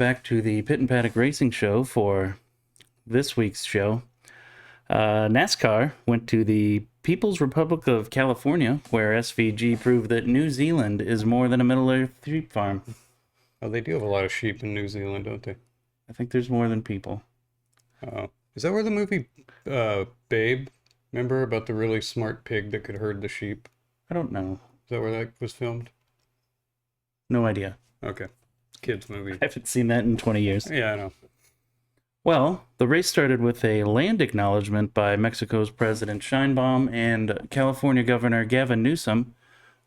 back to the Pit and Paddock Racing Show for this week's show. NASCAR went to the People's Republic of California, where SVG proved that New Zealand is more than a Middle-earth sheep farm. Oh, they do have a lot of sheep in New Zealand, don't they? I think there's more than people. Oh, is that where the movie Babe, remember about the really smart pig that could herd the sheep? I don't know. Is that where that was filmed? No idea. Okay. Kids movie. I haven't seen that in 20 years. Yeah, I know. Well, the race started with a land acknowledgement by Mexico's President Sheinbaum and California Governor Gavin Newsom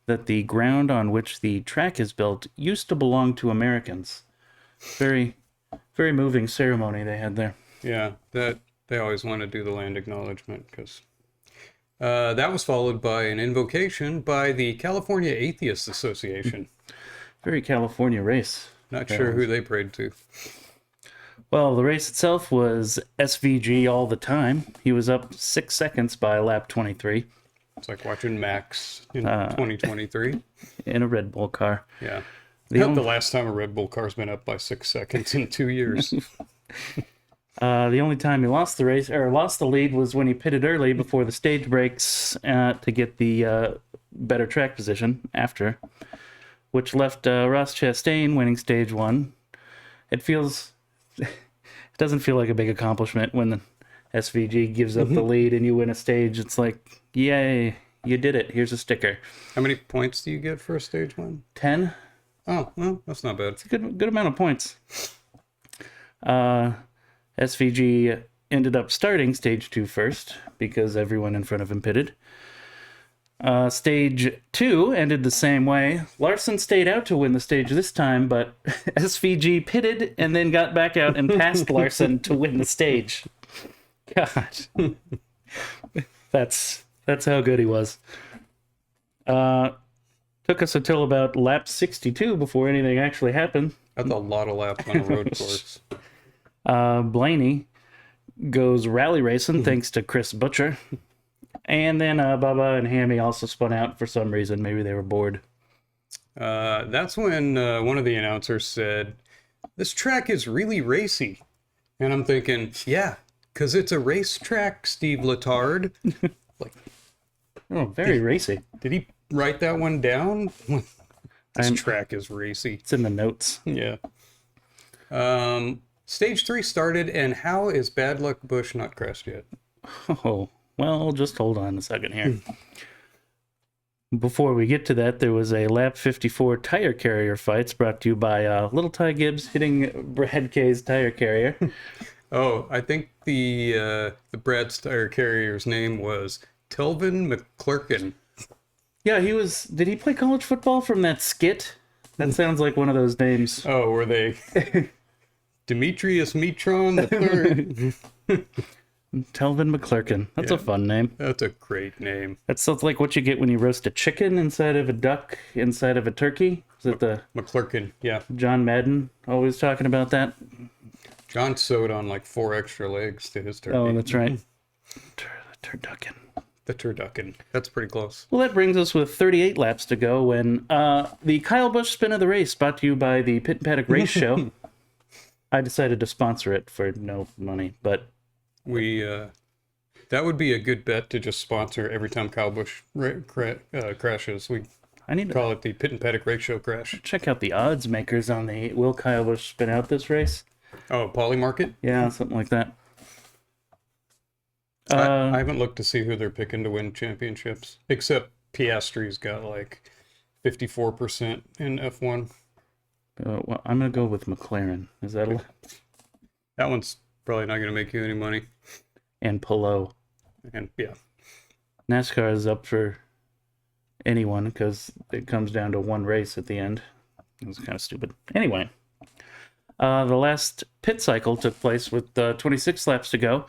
that the ground on which the track is built used to belong to Americans. Very, very moving ceremony they had there. Yeah, that they always want to do the land acknowledgement because that was followed by an invocation by the California Atheists Association. Very California race. Not sure who they prayed to. Well, the race itself was SVG all the time. He was up 6 seconds by lap 23. It's like watching Max in 2023. In a Red Bull car. Yeah. The last time a Red Bull car's been up by 6 seconds in 2 years. The only time he lost the race, or lost the lead, was when he pitted early before the stage breaks to get the better track position after, which left Ross Chastain winning stage one. It doesn't feel like a big accomplishment when the SVG gives up the lead and you win a stage. It's like, yay, you did it. Here's a sticker. How many points do you get for a stage one? 10. Oh, well, that's not bad. It's a good amount of points. SVG ended up starting stage 2 first because everyone in front of him pitted. Stage 2 ended the same way. Larson stayed out to win the stage this time, but SVG pitted and then got back out and passed Larson to win the stage. God. That's how good he was. Took us until about lap 62 before anything actually happened. That's a lot of laps on a road course. Blaney goes rally racing thanks to Chris Butcher. And then Bubba and Hammy also spun out for some reason. Maybe they were bored. That's when one of the announcers said, "This track is really racy." And I'm thinking, yeah, because it's a racetrack, Steve Letard. Like, oh, very racy. Did he write that one down? This track is racy. It's in the notes. Yeah. Stage 3 started, and how is Bad Luck Busch not crashed yet? Oh, well, just hold on a second here. Before we get to that, there was a lap 54 tire carrier fights brought to you by Little Ty Gibbs hitting Brad K's tire carrier. Oh, I think the Brad's tire carrier's name was Telvin McClurkin. Yeah, he was. Did he play college football from that skit? That sounds like one of those names. Oh, were they Demetrius Metron the third? Telvin McClurkin. That's a fun name. That's a great name. That sounds like what you get when you roast a chicken inside of a duck, inside of a turkey. Is it the McClurkin? Yeah. John Madden always talking about that? John sewed on like 4 extra legs to his turkey. Oh, that's right. Turducken. The turducken. That's pretty close. Well, that brings us with 38 laps to go when the Kyle Busch spin of the race, brought to you by the Pit and Paddock Race Show. I decided to sponsor it for no money, but that would be a good bet to just sponsor every time Kyle Busch crashes. I need to call it the Pit and Paddock Race Show crash. Check out the odds makers on the will Kyle Busch spin out this race. Oh, Polymarket? Yeah, something like that. I haven't looked to see who they're picking to win championships, except Piastri's got like 54% in F1. Well, I'm going to go with McLaren. Is that That one's probably not going to make you any money. And Palou. And yeah. NASCAR is up for anyone because it comes down to one race at the end. It was kind of stupid. Anyway, the last pit cycle took place with 26 laps to go.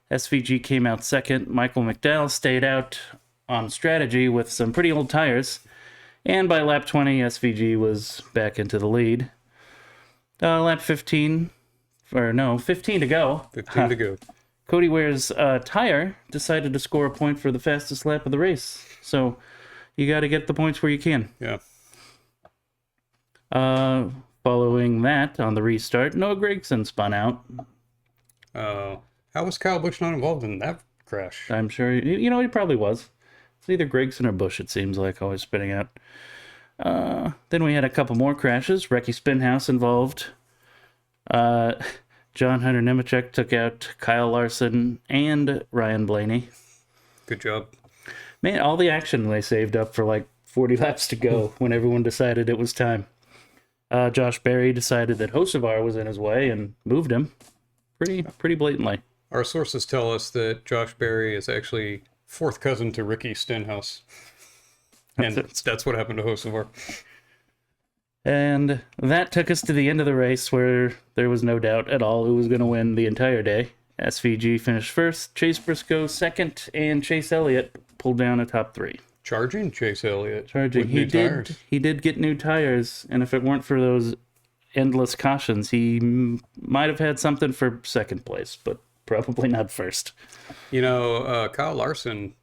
SVG came out second. Michael McDowell stayed out on strategy with some pretty old tires. And by lap 20, SVG was back into the lead. Lap 15 to go. 15 to go. Cody Ware's tire decided to score a point for the fastest lap of the race. So you got to get the points where you can. Yeah. following that, on the restart, Noah Gragson spun out. How was Kyle Busch not involved in that crash? I'm sure, he probably was. It's either Gragson or Busch, it seems like, always spinning out. Then we had a couple more crashes. Recky Spinhouse involved. John Hunter Nemechek took out Kyle Larson and Ryan Blaney. Good job. Man, all the action they saved up for like 40 laps to go when everyone decided it was time. Josh Berry decided that Hocevar was in his way and moved him pretty blatantly. Our sources tell us that Josh Berry is actually fourth cousin to Ricky Stenhouse. And that's what happened to Hocevar. And that took us to the end of the race where there was no doubt at all who was going to win the entire day. SVG finished first, Chase Briscoe second, and Chase Elliott pulled down a top 3. Charging Chase Elliott. Charging. With new tires. He did get new tires, and if it weren't for those endless cautions, he might have had something for second place, but probably not first. Kyle Larson,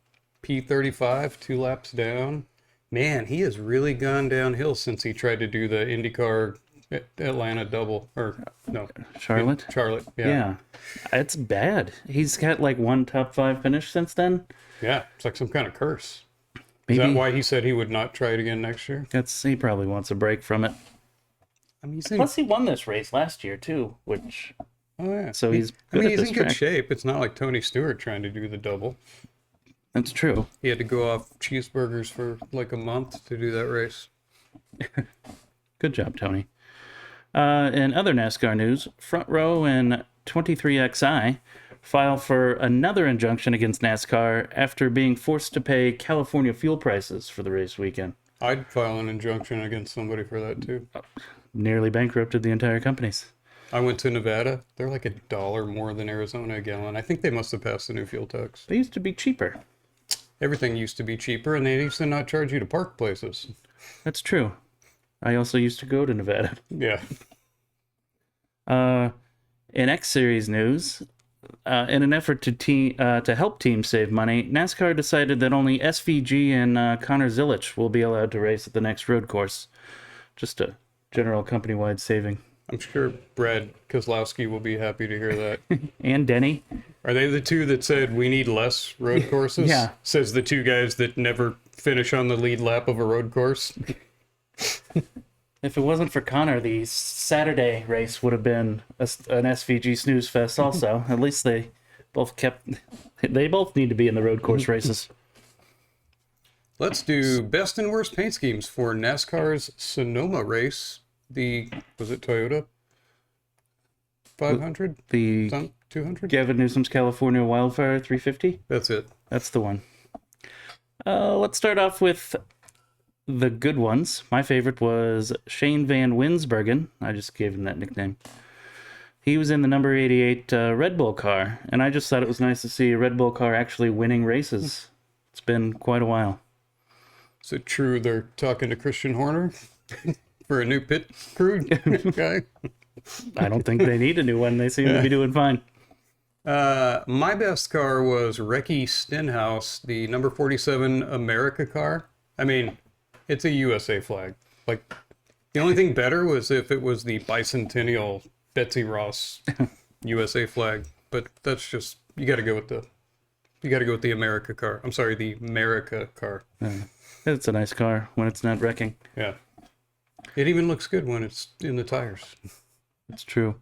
P35, 2 laps down. Man, he has really gone downhill since he tried to do the IndyCar Atlanta double. Or, no. Charlotte? Charlotte, Yeah. It's bad. He's got like one top 5 finish since then. Yeah, it's like some kind of curse. Maybe, Is that why he said he would not try it again next year? He probably wants a break from it. I mean, Plus, he won this race last year, too, which... Oh, yeah. So he's good at he's this in good track. shape. It's not like Tony Stewart trying to do the double. That's true. He had to go off cheeseburgers for like a month to do that race. Good job, Tony. In other NASCAR news, Front Row and 23XI file for another injunction against NASCAR after being forced to pay California fuel prices for the race weekend. I'd file an injunction against somebody for that too. Nearly bankrupted the entire companies. I went to Nevada. They're like $1 more than Arizona a gallon. I think they must have passed the new fuel tax. They used to be cheaper. Everything used to be cheaper, and they used to not charge you to park places. That's true. I also used to go to Nevada. Yeah. In X Series news, in an effort to help teams save money, NASCAR decided that only SVG and Connor Zilich will be allowed to race at the next road course. Just a general company-wide saving. I'm sure Brad Kozlowski will be happy to hear that. And Denny. Are they the two that said we need less road courses? Yeah. Says the two guys that never finish on the lead lap of a road course. If it wasn't for Connor, the Saturday race would have been an SVG snooze fest also. At least they both need to be in the road course races. Let's do best and worst paint schemes for NASCAR's Sonoma race. Was it Toyota 500? The 200? Gavin Newsom's California Wildfire 350? That's it. That's the one. Let's start off with the good ones. My favorite was Shane Van Winsbergen. I just gave him that nickname. He was in the number 88 Red Bull car, and I just thought it was nice to see a Red Bull car actually winning races. It's been quite a while. Is it true they're talking to Christian Horner for a new pit crew guy? I don't think they need a new one. They seem to be doing fine. My best car was Recky Stenhouse, the number 47 America car. I mean, it's a USA flag. Like, the only thing better was if it was the bicentennial Betsy Ross USA flag. But that's just, you got to go with the America car. I'm sorry, the America car. It's a nice car when it's not wrecking. Yeah. It even looks good when it's in the tires. It's true.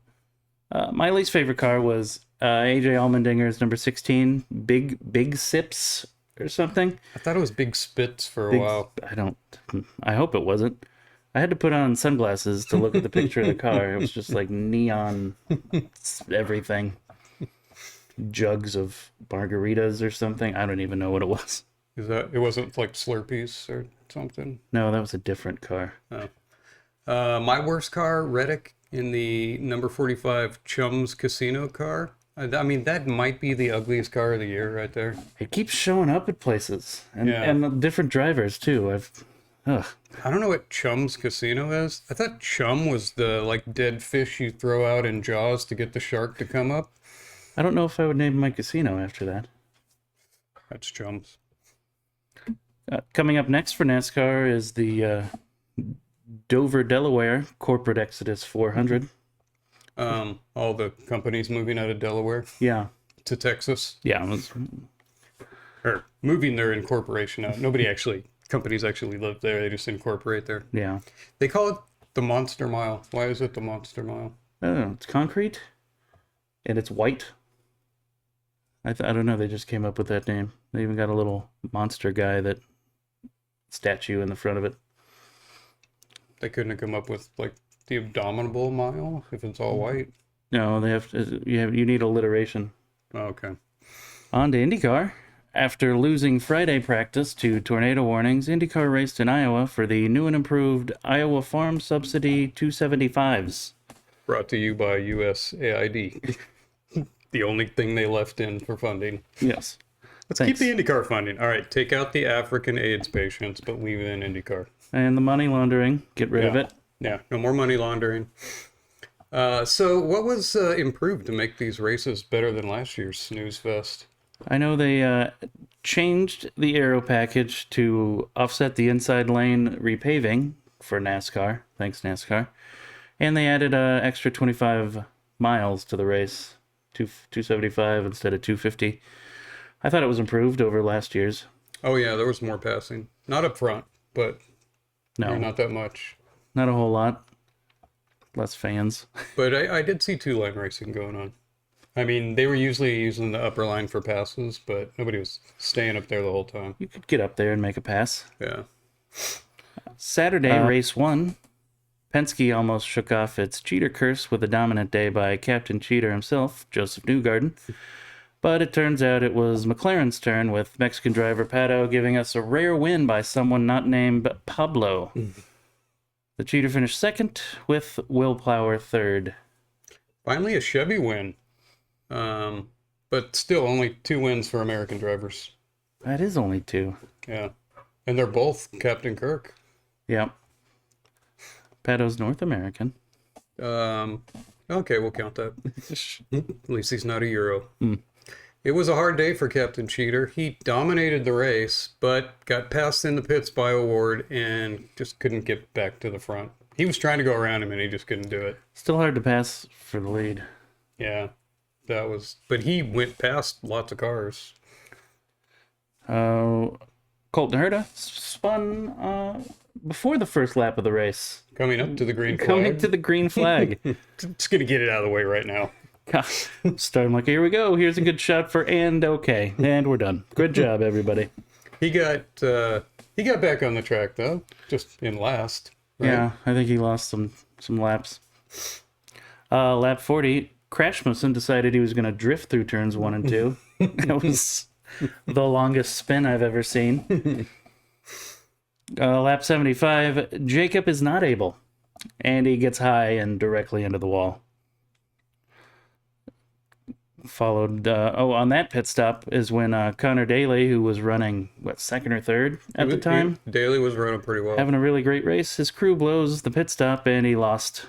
My least favorite car was AJ Allmendinger's number 16, Big Sips or something. I thought it was Big Spits for a while. I hope it wasn't. I had to put on sunglasses to look at the picture of the car. It was just like neon everything. Jugs of margaritas or something. I don't even know what it was. It wasn't like Slurpees or something? No, that was a different car. Oh. My worst car, Reddick, in the number 45 Chums Casino car. I mean, that might be the ugliest car of the year right there. It keeps showing up at places. And different drivers, too. I don't know what Chum's Casino is. I thought chum was the, like, dead fish you throw out in Jaws to get the shark to come up. I don't know if I would name my casino after that. That's Chum's. Coming up next for NASCAR is the Dover, Delaware, corporate exodus 400. All the companies moving out of Delaware Yeah. to Texas, Yeah. It was, or moving their incorporation out. Companies actually live there. They just incorporate there. yeah. They call it the Monster Mile. Why is it the Monster Mile? I don't know. It's concrete and it's white. I don't know. They just came up with that name. They even got a little monster guy that statue in the front of it. They couldn't have come up with like the Abominable Mile if it's all white. No, they have to, you need alliteration. Oh, okay. On to IndyCar. After losing Friday practice to tornado warnings, IndyCar raced in Iowa for the new and improved Iowa Farm Subsidy 275s. Brought to you by USAID. The only thing they left in for funding. Yes. Let's keep the IndyCar funding. All right, take out the African AIDS patients, but leave in IndyCar. And the money laundering, get rid of it. Yeah, no more money laundering. So what was improved to make these races better than last year's Snooze Fest? I know they changed the aero package to offset the inside lane repaving for NASCAR. Thanks, NASCAR. And they added an extra 25 miles to the race, 275 instead of 250. I thought it was improved over last year's. Oh, yeah, there was more passing. Not up front, but No, not that much. not a whole lot. Less fans. But I did see two-line racing going on. I mean, they were usually using the upper line for passes, but nobody was staying up there the whole time. You could get up there and make a pass. Yeah. Saturday, race 1. Penske almost shook off its cheater curse with a dominant day by Captain Cheater himself, Joseph Newgarden. But it turns out it was McLaren's turn, with Mexican driver Pato giving us a rare win by someone not named Pablo. The cheater finished second, with Will Plower third. Finally, a Chevy win. But still only 2 wins for American drivers. That is only 2. Yeah. And they're both Captain Kirk. Yep. Pato's North American. Okay, we'll count that. At least he's not a Euro. It was a hard day for Captain Cheater. He dominated the race, but got passed in the pits by O'Ward and just couldn't get back to the front. He was trying to go around him and he just couldn't do it. Still hard to pass for the lead. Yeah, but he went past lots of cars. Colton Herta spun before the first lap of the race. Coming up to the green flag. Coming to the green flag. Just going to get it out of the way right now. Starting like, here we go. Here's a good shot for okay. And we're done. Good job, everybody. He got back on the track, though, just in last. Right? Yeah, I think he lost some laps. Lap 40, Crashmussen decided he was going to drift through turns 1 and 2. That was the longest spin I've ever seen. Lap 75, Jacob is not able. And he gets high and directly into the wall. Followed, on that pit stop is when Connor Daly, who was running, second or third at the time? Daly was running pretty well. Having a really great race. His crew blows the pit stop and he lost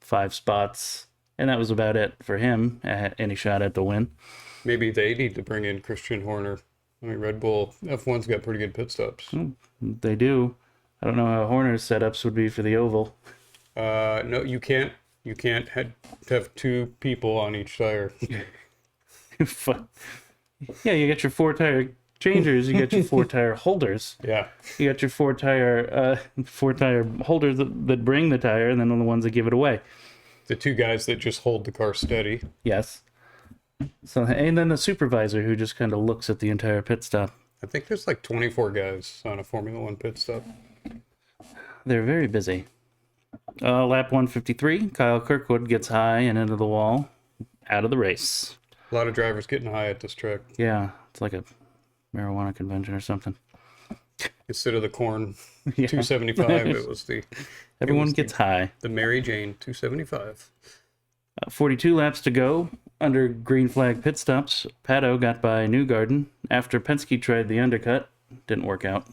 5 spots. And that was about it for him, any shot at the win. Maybe they need to bring in Christian Horner. I mean, Red Bull F1's got pretty good pit stops. They do. I don't know how Horner's setups would be for the oval. No, you can't. You can't have 2 people on each tire. Yeah, you get your 4 tire changers. You get your 4 tire holders. Yeah. You got your 4 tire holders that bring the tire, and then the ones that give it away. The 2 guys that just hold the car steady. Yes. So, and then the supervisor who just kind of looks at the entire pit stop. I think there's like 24 guys on a Formula 1 pit stop. They're very busy. Lap 153, Kyle Kirkwood gets high and into the wall, out of the race. A lot of drivers getting high at this track. Yeah, it's like a marijuana convention or something. Instead of the corn 275, it was the... Everyone gets high. The Mary Jane 275. 42 laps to go. Under green flag pit stops, Pato got by Newgarden after Penske tried the undercut. Didn't work out.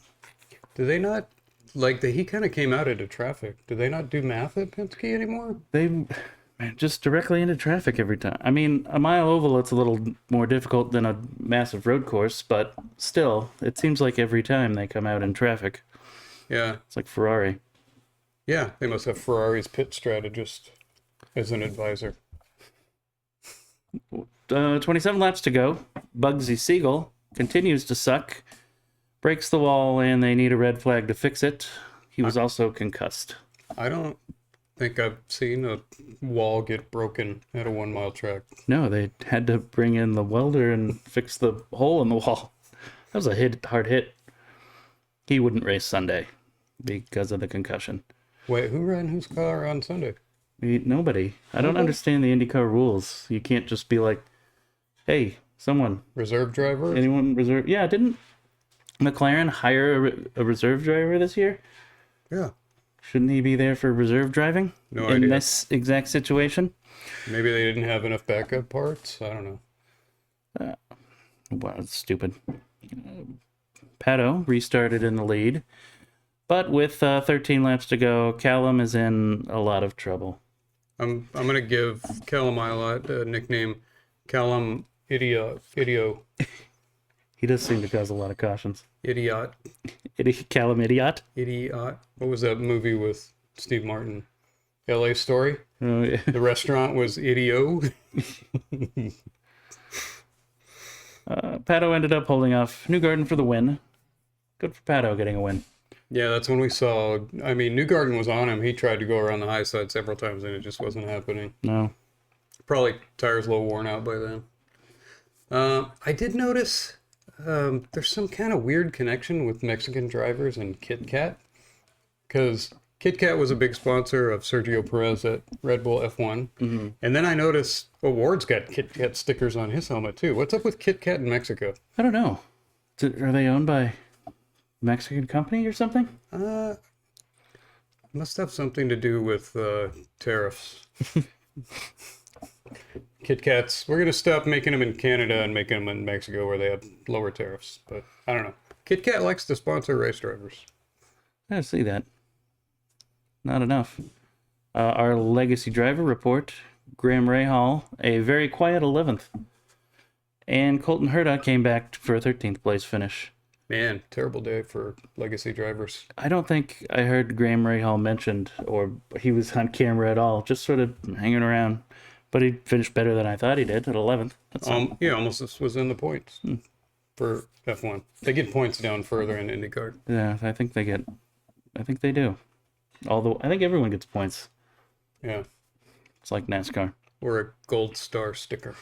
Do they not... he kind of came out into traffic. Do they not do math at Penske anymore? They just directly into traffic every time. I mean, a mile oval, it's a little more difficult than a massive road course, but still, it seems like every time they come out in traffic. Yeah. It's like Ferrari. Yeah, they must have Ferrari's pit strategist as an advisor. 27 laps to go. Bugsy Siegel continues to suck, breaks the wall, and they need a red flag to fix it. He was also concussed. I don't think I've seen a wall get broken at a 1 mile track. No, they had to bring in the welder and fix the hole in the wall. That was a hard hit. He wouldn't race Sunday because of the concussion. Wait, who ran whose car on Sunday? Nobody. I don't understand the IndyCar rules. You can't just be like, hey, someone. Reserve driver? Anyone reserve? Yeah, didn't McLaren hire a reserve driver this year? Yeah. Shouldn't he be there for reserve driving? No in idea. this exact situation? Maybe they didn't have enough backup parts. I don't know. Well, it's stupid. Pato restarted in the lead, but with 13 laps to go, Callum is in a lot of trouble. I'm gonna give Callum Ilott a nickname, Callum Idiot. He does seem to cause a lot of cautions. Idiot. Callum Idiot. Idiot. What was that movie with Steve Martin? L.A. Story? Oh, yeah. The restaurant was Idio. Pato ended up holding off Newgarden for the win. Good for Pato getting a win. Yeah, that's when we saw. I mean, Newgarden was on him. He tried to go around the high side several times, and it just wasn't happening. No. Probably tires a little worn out by then. I did notice there's some kind of weird connection with Mexican drivers and Kit Kat, because Kit Kat was a big sponsor of Sergio Perez at Red Bull F1. Mm-hmm. And then I noticed O'Ward's got Kit Kat stickers on his helmet too. What's up with Kit Kat in Mexico? I don't know. Are they owned by a Mexican company or something? Must have something to do with tariffs. Kit Kats, we're going to stop making them in Canada and making them in Mexico where they have lower tariffs. But I don't know. Kit Kat likes to sponsor race drivers. I see that. Not enough. Our legacy driver report, Graham Rahal, a very quiet 11th. And Colton Herta came back for a 13th place finish. Man, terrible day for legacy drivers. I don't think I heard Graham Rahal mentioned or he was on camera at all, just sort of hanging around. But he finished better than I thought he did at 11th. That's Yeah, almost was in the points for F1. They get points down further in IndyCar. Yeah, I think they do. Although I think everyone gets points. Yeah. It's like NASCAR. Or a gold star sticker.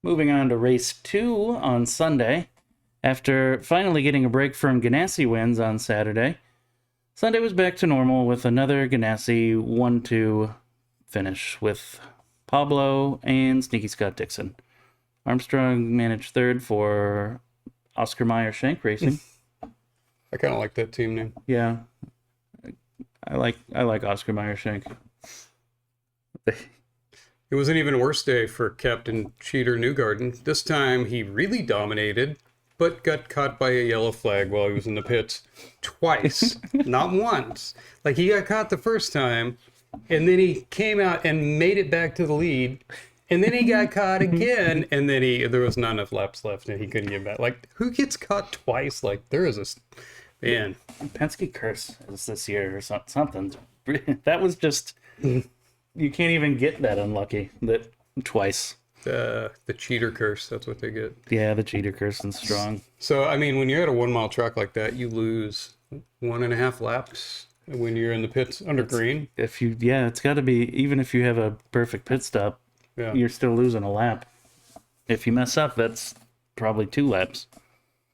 Moving on to race 2 on Sunday. After finally getting a break from Ganassi wins on Saturday, Sunday was back to normal with another Ganassi 1-2 finish with Pablo and Sneaky Scott Dixon. Armstrong managed third for Oscar Mayer Shank Racing. I kind of like that team name. Yeah, I like Oscar Mayer Shank. It was an even worse day for Captain Cheater Newgarden. This time he really dominated, but got caught by a yellow flag while he was in the pits twice, not once. Like he got caught the first time, and then he came out and made it back to the lead, and then he got caught again, and then there was not enough laps left, and he couldn't get back. Like who gets caught twice? Like there is man. Penske curse is this year or something. That was just. You can't even get that unlucky that twice. The cheater curse, that's what they get. Yeah, the cheater curse and strong. So, I mean, when you're at a 1 mile track like that, you lose 1.5 laps when you're in the pits under green. It's got to be, even if you have a perfect pit stop, you're still losing a lap. If you mess up, that's probably 2 laps.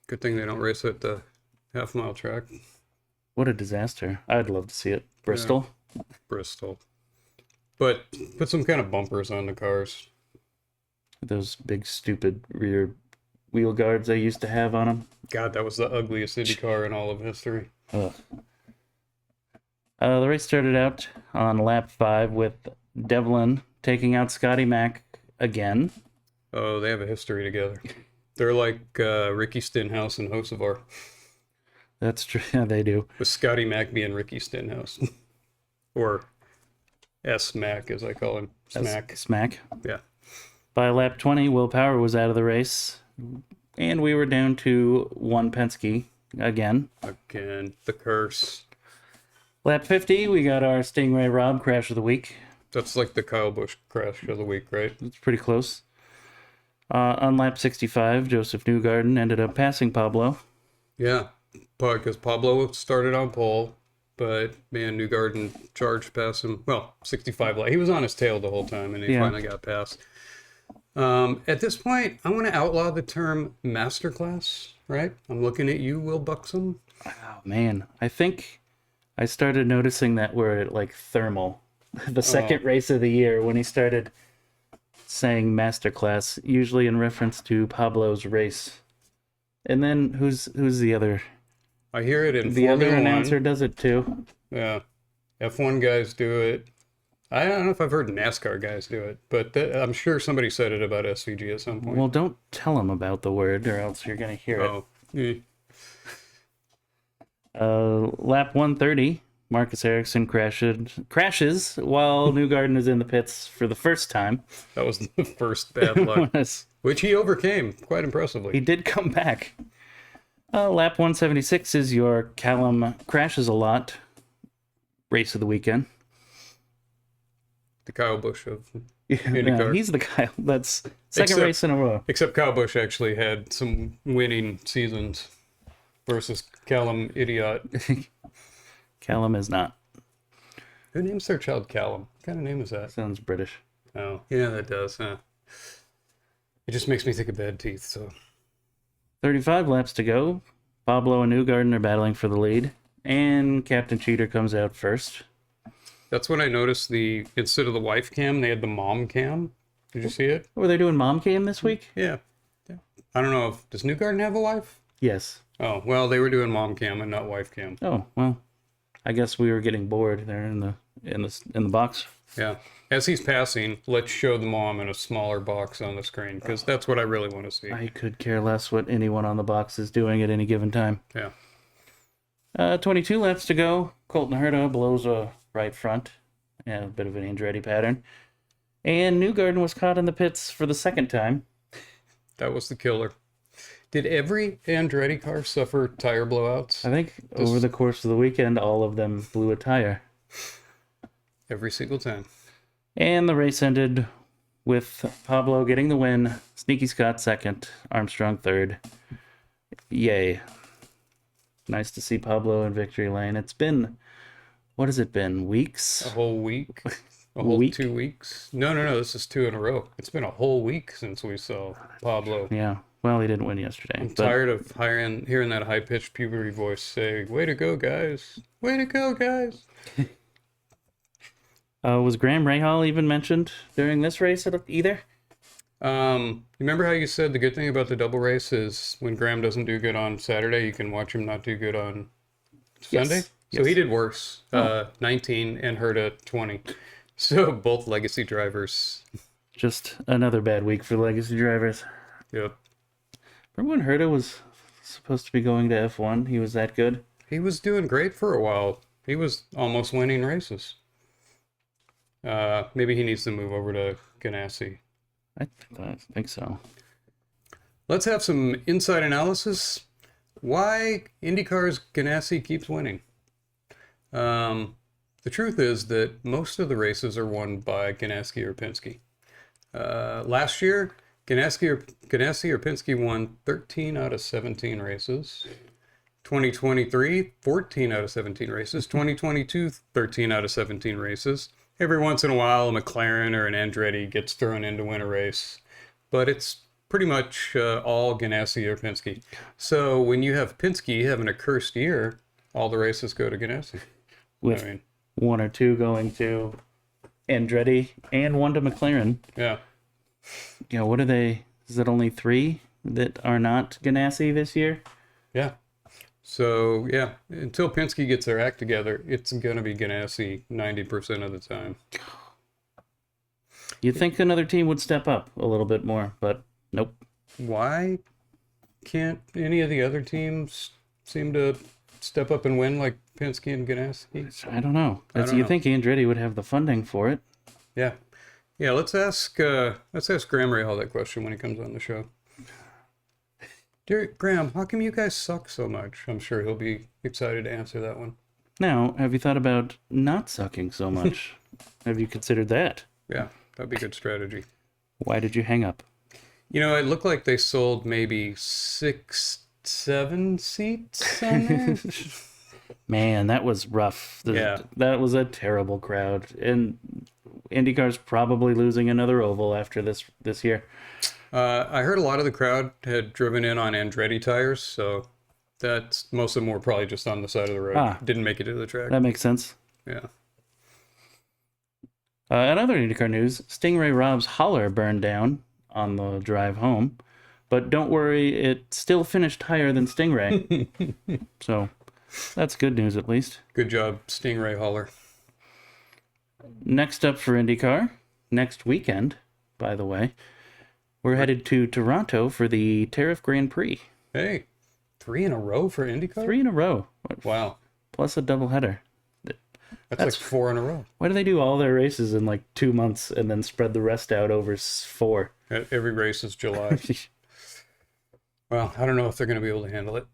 Good thing they don't race at the half-mile track. What a disaster. I'd love to see it. Bristol? Yeah. Bristol. But put some kind of bumpers on the cars. Those big, stupid rear wheel guards they used to have on them. God, that was the ugliest Indy car in all of history. Ugh. The race started out on lap 5 with Devlin taking out Scotty Mack again. Oh, they have a history together. They're like Ricky Stenhouse and Hocevar. That's true. Yeah, they do. With Scotty Mack being Ricky Stenhouse. Or S-Mac, as I call him. Smack. Smack. Yeah. By lap 20, Will Power was out of the race. And we were down to 1 Penske again. Again, the curse. Lap 50, we got our Stingray Rob crash of the week. That's like the Kyle Busch crash of the week, right? It's pretty close. On lap 65, Joseph Newgarden ended up passing Pablo. Yeah, because Pablo started on pole, but man, Newgarden charged past him. Well, 65 lap. He was on his tail the whole time, and he finally got past. At this point, I want to outlaw the term masterclass, right? I'm looking at you, Will Buxom. Oh, man. I think I started noticing that word like thermal. The second race of the year when he started saying masterclass, usually in reference to Pablo's race. And then who's the other? I hear it in The Formula other 1. announcer does it too. Yeah, F1 guys do it. I don't know if I've heard NASCAR guys do it, but I'm sure somebody said it about SVG at some point. Well, don't tell him about the word, or else you're gonna hear it. Oh, yeah. Lap 130, Marcus Ericsson crashes while Newgarden is in the pits for the first time. That was the first bad luck, which he overcame quite impressively. He did come back. Lap 176 is your Callum crashes a lot race of the weekend. The Kyle Busch of Yeah, Indycar. he's the guy. That's second race in a row. Except Kyle Busch actually had some winning seasons versus Callum Idiot. Callum is not. Who names their child Callum? What kind of name is that? Sounds British. Oh, yeah, that does, huh? It just makes me think of bad teeth, so... 35 laps to go. Pablo and Newgarden are battling for the lead. And Captain Cheater comes out first. That's when I noticed instead of the wife cam, they had the mom cam. Did you see it? Were they doing mom cam this week? Yeah. I don't know does Newgarden have a wife? Yes. Oh, well, they were doing mom cam and not wife cam. Oh, well. I guess we were getting bored there in the box. Yeah. As he's passing, let's show the mom in a smaller box on the screen, because that's what I really want to see. I could care less what anyone on the box is doing at any given time. Yeah. 22 laps to go. Colton Herta blows a right front. Yeah, a bit of an Andretti pattern. And Newgarden was caught in the pits for the second time. That was the killer. Did every Andretti car suffer tire blowouts? I think over the course of the weekend, all of them blew a tire. Every single time. And the race ended with Pablo getting the win, Sneaky Scott second, Armstrong third. Yay. Nice to see Pablo in victory lane. It's been, what has it been, weeks? A whole week? A whole week? 2 weeks? No, this is 2 in a row. It's been a whole week since we saw Pablo. Yeah, well, he didn't win yesterday. I'm tired of hearing that high-pitched puberty voice say, way to go, guys. Way to go, guys. Was Graham Rahal even mentioned during this race either? Remember how you said the good thing about the double race is when Graham doesn't do good on Saturday, you can watch him not do good on Sunday? So he did worse. 19 and Herta 20. So both legacy drivers. Just another bad week for legacy drivers. Yep. Remember when Herta was supposed to be going to F1? He was that good? He was doing great for a while. He was almost winning races. Maybe he needs to move over to Ganassi. I think so. Let's have some inside analysis. Why IndyCar's Ganassi keeps winning. The truth is that most of the races are won by Ganassi or Penske. Last year, Ganassi or Penske won 13 out of 17 races. 2023, 14 out of 17 races. 2022, 13 out of 17 races. Every once in a while, a McLaren or an Andretti gets thrown in to win a race. But it's pretty much all Ganassi or Penske. So when you have Penske having a cursed year, all the races go to Ganassi. With one or two going to Andretti and one to McLaren. Yeah. Yeah, what are they? Is it only 3 that are not Ganassi this year? Yeah. So, yeah, until Penske gets their act together, it's going to be Ganassi 90% of the time. You'd think another team would step up a little bit more, but nope. Why can't any of the other teams seem to step up and win like Penske and Ganassi? I don't know. You'd think Andretti would have the funding for it. Yeah. Yeah, let's ask Graham Rahal that question when he comes on the show. Dear Graham, how come you guys suck so much? I'm sure he'll be excited to answer that one. Now, have you thought about not sucking so much? Have you considered that? Yeah, that'd be a good strategy. Why did you hang up? You know, it looked like they sold maybe 6, 7 seats on there. Man, that was rough. Yeah. That was a terrible crowd. And IndyCar's probably losing another oval after this year. I heard a lot of the crowd had driven in on Andretti tires, so that's most of them were probably just on the side of the road. Ah. Didn't make it to the track. That makes sense. Yeah. In other IndyCar news, Stingray Rob's hauler burned down on the drive home, but don't worry, it still finished higher than Stingray. So that's good news at least. Good job, Stingray hauler. Next up for IndyCar, next weekend, by the way, we're headed to Toronto for the Tariff Grand Prix. Hey, 3 in a row for IndyCar? 3 in a row. Wow. Plus a doubleheader. That's like 4 in a row. Why do they do all their races in like 2 months and then spread the rest out over 4? Every race is July. Well, I don't know if they're going to be able to handle it.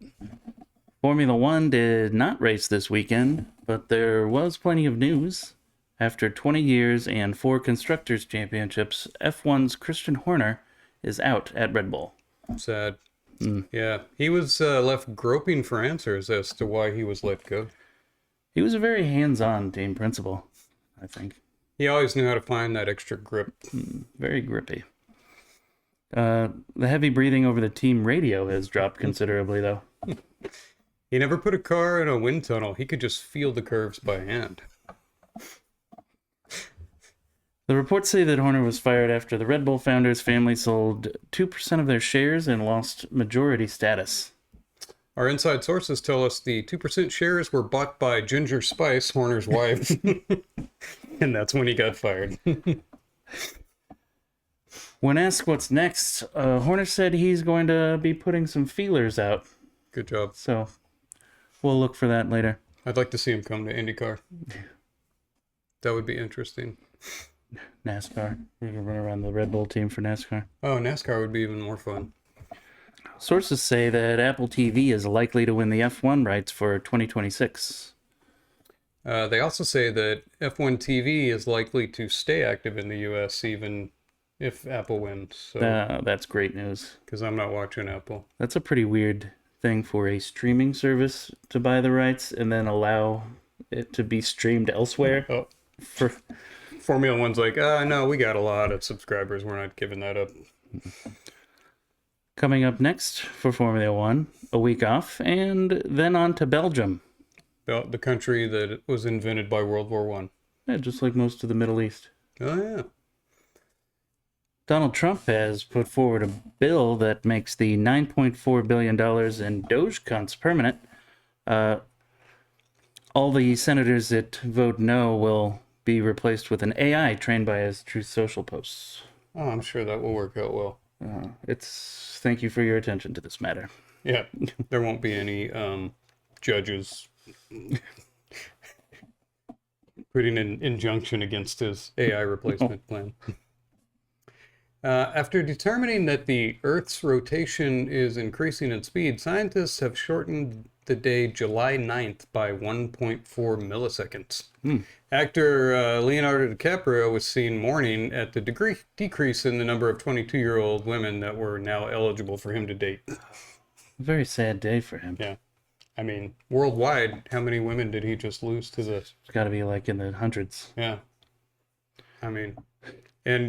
Formula One did not race this weekend, but there was plenty of news. After 20 years and 4 Constructors' Championships, F1's Christian Horner is out at Red Bull. Sad. Yeah, he was left groping for answers as to why he was let go. He was a very hands-on team principal, I think. He always knew how to find that extra grip. Very grippy. The heavy breathing over the team radio has dropped considerably, though. He never put a car in a wind tunnel. He could just feel the curves by hand. The reports say that Horner was fired after the Red Bull founder's family sold 2% of their shares and lost majority status. Our inside sources tell us the 2% shares were bought by Ginger Spice, Horner's wife. And that's when he got fired. When asked what's next, Horner said he's going to be putting some feelers out. Good job. So we'll look for that later. I'd like to see him come to IndyCar. That would be interesting. NASCAR. We're going to run around the Red Bull team for NASCAR. Oh, NASCAR would be even more fun. Sources say that Apple TV is likely to win the F1 rights for 2026. They also say that F1 TV is likely to stay active in the U.S. even if Apple wins. So, That's great news. because I'm not watching Apple. That's a pretty weird thing for a streaming service to buy the rights and then allow it to be streamed elsewhere. Oh, For Formula One's like, no, we got a lot of subscribers. We're not giving that up. Coming up next for Formula One, a week off, and then on to Belgium. The country that was invented by World War One. Yeah, just like most of the Middle East. Oh, yeah. Donald Trump has put forward a bill that makes the $9.4 billion in Doge cuts permanent. All the senators that vote no will be replaced with an AI trained by his Truth Social posts. Oh, I'm sure that will work out well. Thank you for your attention to this matter. Yeah, there won't be any judges putting an injunction against his AI replacement plan. After determining that the Earth's rotation is increasing in speed, scientists have shortened the day July 9th by 1.4 milliseconds. Actor Leonardo DiCaprio was seen mourning at the decrease in the number of 22-year-old women that were now eligible for him to date. A very sad day for him. Yeah. I mean, worldwide, how many women did he just lose to this? It's got to be like in the hundreds. Yeah. I mean, and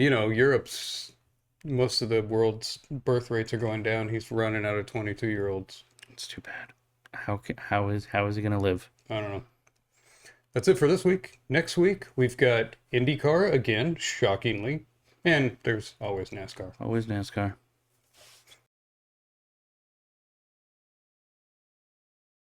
most of the world's birth rates are going down. He's running out of 22-year-olds. It's too bad. How is he going to live? I don't know. That's it for this week. Next week, we've got IndyCar again, shockingly. And there's always NASCAR. Always NASCAR.